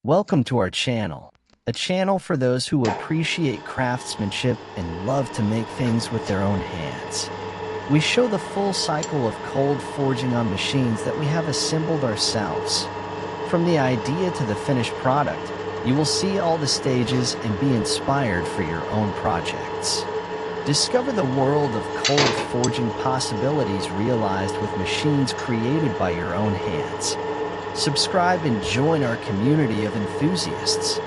Welcome to our channel, a channel for those who appreciate craftsmanship and love to make things with their own hands. We show the full cycle of cold forging on machines that we have assembled ourselves. From the idea to the finished product, you will see all the stages and be inspired for your own projects. Discover the world of cold forging possibilities realized with machines created by your own hands. Subscribe and join our community of enthusiasts.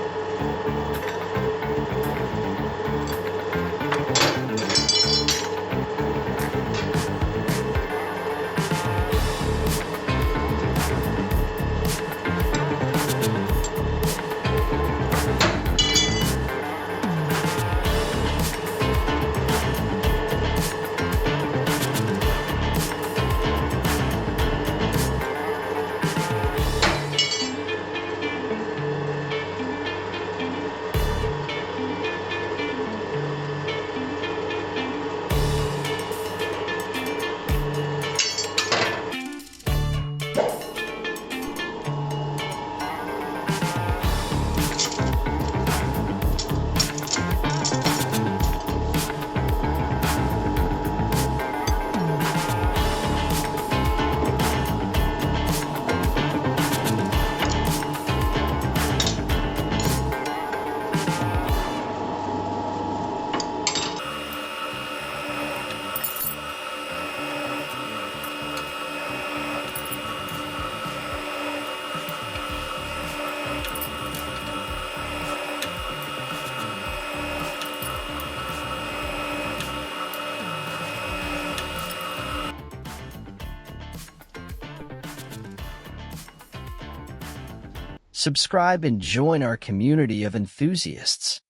Subscribe and join our community of enthusiasts.